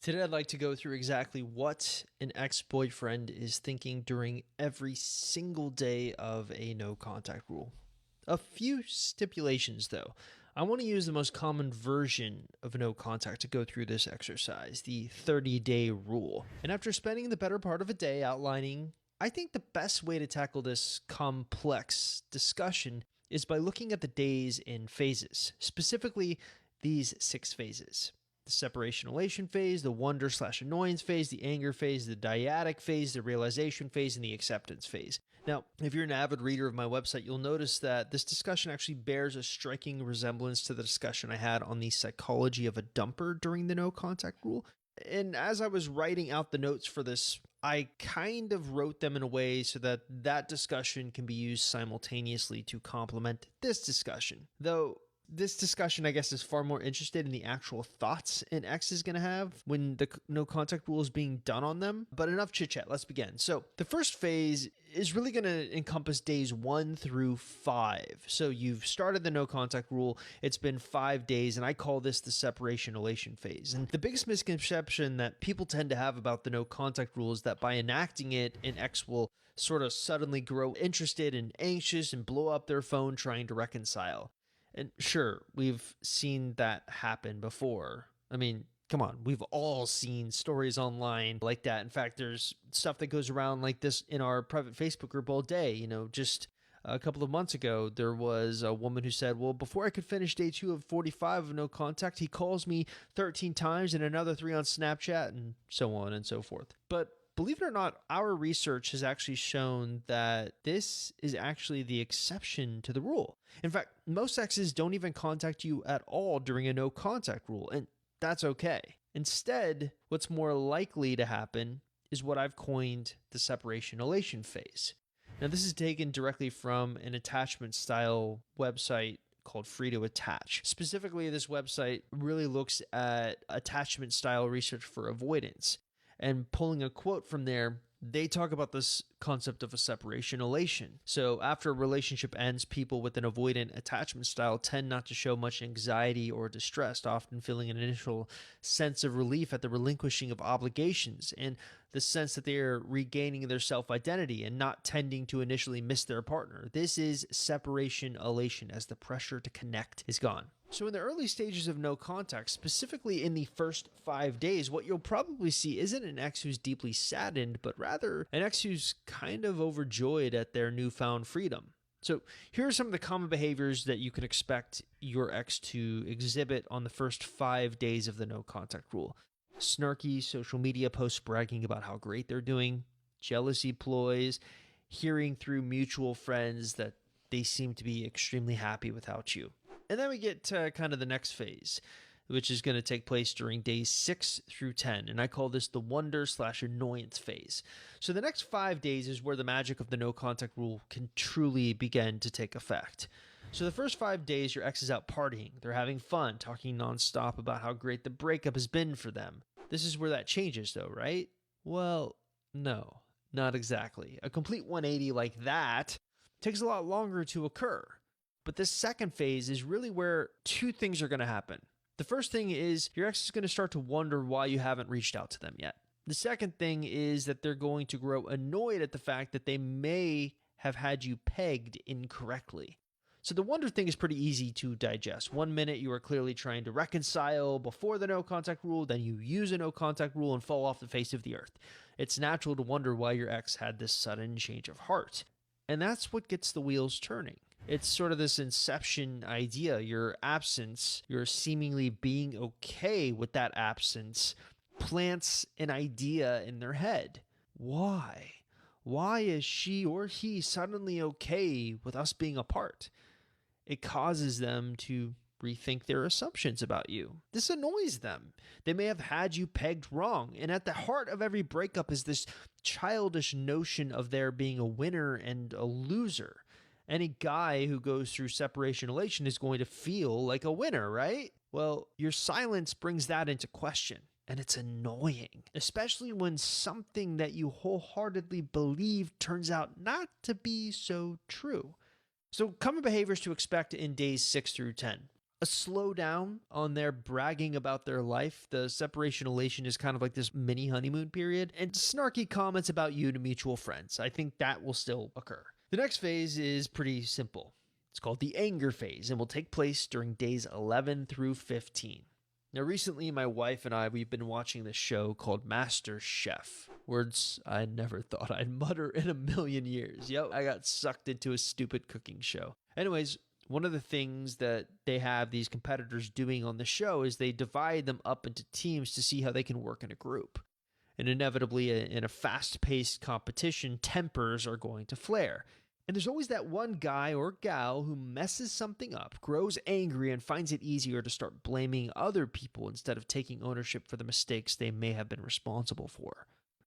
Today, I'd like to go through exactly what an ex-boyfriend is thinking during every single day of a no contact rule. A few stipulations, though. I want to use the most common version of no contact to go through this exercise, the 30-day rule. And after spending the better part of a day outlining, I think the best way to tackle this complex discussion is by looking at the days in phases, specifically these 6 phases: the separation elation phase, the wonder/annoyance phase, the anger phase, the dyadic phase, the realization phase, and the acceptance phase. Now, if you're an avid reader of my website, you'll notice that this discussion actually bears a striking resemblance to the discussion I had on the psychology of a dumper during the no contact rule. And as I was writing out the notes for this, I kind of wrote them in a way so that that discussion can be used simultaneously to complement this discussion. Though this discussion, I guess, is far more interested in the actual thoughts an ex is going to have when the no contact rule is being done on them. But enough chit chat, let's begin. So the first phase is really going to encompass days 1 through 5. So you've started the no contact rule, it's been 5 days, and I call this the separation elation phase. And the biggest misconception that people tend to have about the no contact rule is that by enacting it, an ex will sort of suddenly grow interested and anxious and blow up their phone trying to reconcile. And sure, we've seen that happen before. I mean, come on, we've all seen stories online like that. In fact, there's stuff that goes around like this in our private Facebook group all day. Just a couple of months ago, there was a woman who said, well, before I could finish day 2 of 45 of no contact, he calls me 13 times and another 3 on Snapchat, and so on and so forth. But believe it or not, our research has actually shown that this is actually the exception to the rule. In fact, most exes don't even contact you at all during a no contact rule, and that's okay. Instead, what's more likely to happen is what I've coined the separation elation phase. Now, this is taken directly from an attachment style website called Free to Attach. Specifically, this website really looks at attachment style research for avoidance. And pulling a quote from there, they talk about this concept of a separation elation. So after a relationship ends, people with an avoidant attachment style tend not to show much anxiety or distress, often feeling an initial sense of relief at the relinquishing of obligations and the sense that they are regaining their self-identity and not tending to initially miss their partner. This is separation elation as the pressure to connect is gone. So in the early stages of no contact, specifically in the first 5 days, what you'll probably see isn't an ex who's deeply saddened, but rather an ex who's kind of overjoyed at their newfound freedom. So here are some of the common behaviors that you can expect your ex to exhibit on the first 5 days of the no contact rule. Snarky social media posts bragging about how great they're doing, jealousy ploys, hearing through mutual friends that they seem to be extremely happy without you. And then we get to kind of the next phase, which is going to take place during days 6 through 10. And I call this the wonder/annoyance phase. So the next 5 days is where the magic of the no contact rule can truly begin to take effect. So the first 5 days, your ex is out partying. They're having fun, talking nonstop about how great the breakup has been for them. This is where that changes though, right? Well, no, not exactly. A complete 180 like that takes a lot longer to occur. But this second phase is really where 2 things are going to happen. The first thing is your ex is going to start to wonder why you haven't reached out to them yet. The second thing is that they're going to grow annoyed at the fact that they may have had you pegged incorrectly. So the wonder thing is pretty easy to digest. 1 minute you are clearly trying to reconcile before the no contact rule, then you use a no contact rule and fall off the face of the earth. It's natural to wonder why your ex had this sudden change of heart. And that's what gets the wheels turning. It's sort of this inception idea. Your absence, your seemingly being okay with that absence, plants an idea in their head. Why? Why is she or he suddenly okay with us being apart? It causes them to rethink their assumptions about you. This annoys them. They may have had you pegged wrong. And at the heart of every breakup is this childish notion of there being a winner and a loser. Any guy who goes through separation elation is going to feel like a winner, right? Well, your silence brings that into question. And it's annoying, especially when something that you wholeheartedly believe turns out not to be so true. So common behaviors to expect in days 6 through 10. a slowdown on their bragging about their life. The separation elation is kind of like this mini honeymoon period, and snarky comments about you to mutual friends. I think that will still occur. The next phase is pretty simple. It's called the anger phase and will take place during days 11 through 15. Now, recently, my wife and I, we've been watching this show called Master Chef. Words I never thought I'd mutter in a million years. Yep, I got sucked into a stupid cooking show. Anyways, one of the things that they have these competitors doing on the show is they divide them up into teams to see how they can work in a group. And inevitably, in a fast-paced competition, tempers are going to flare. And there's always that one guy or gal who messes something up, grows angry, and finds it easier to start blaming other people instead of taking ownership for the mistakes they may have been responsible for.